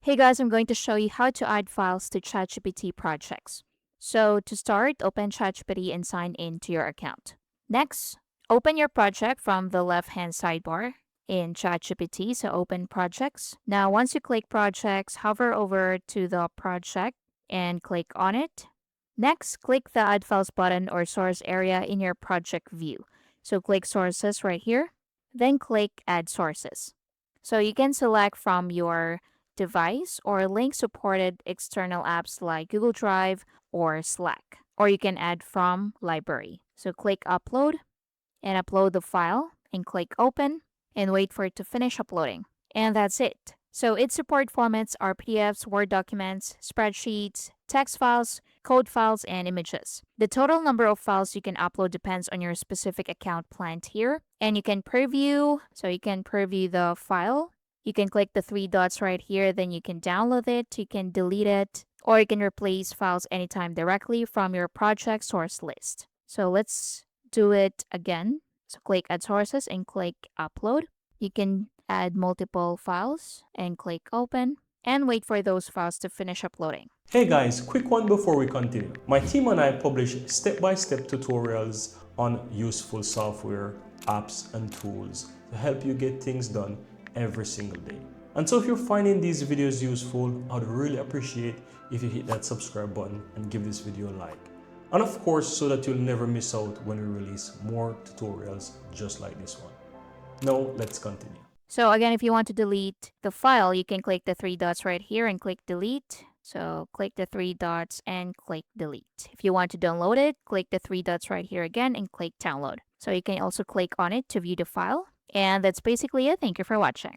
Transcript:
Hey guys, I'm going to show you how to add files to ChatGPT Projects. So to start, open ChatGPT and sign in to your account. Next, open your project from the left-hand sidebar in ChatGPT, so open Projects. Now, once you click Projects, hover over to the project and click on it. Next, click the Add Files button or source area in your project view. So click Sources right here, then click Add Sources. So you can select from your device or link supported external apps like Google Drive or Slack. Or you can add from library. So click upload and upload the file and click open and wait for it to finish uploading. And that's it. So its support formats are PDFs, Word documents, spreadsheets, text files, code files, and images. The total number of files you can upload depends on your specific account planned here. And you can preview, so you can preview the file. You can click the three dots right here, then you can download it, you can delete it, or you can replace files anytime directly from your project source list. So let's do it again. So click Add Sources and click Upload. You can add multiple files and click Open and wait for those files to finish uploading. Hey guys, quick one before we continue. My team and I publish step-by-step tutorials on useful software, apps, and tools to help you get things done every single day. And so if you're finding these videos useful, I'd really appreciate if you hit that subscribe button and give this video a like. And of course, so that you'll never miss out when we release more tutorials just like this one. Now, let's continue. So again, if you want to delete the file, you can click the three dots right here and click delete. So click the three dots and click delete. If you want to download it, click the three dots right here again and click download. So you can also click on it to view the file. And that's basically it. Thank you for watching.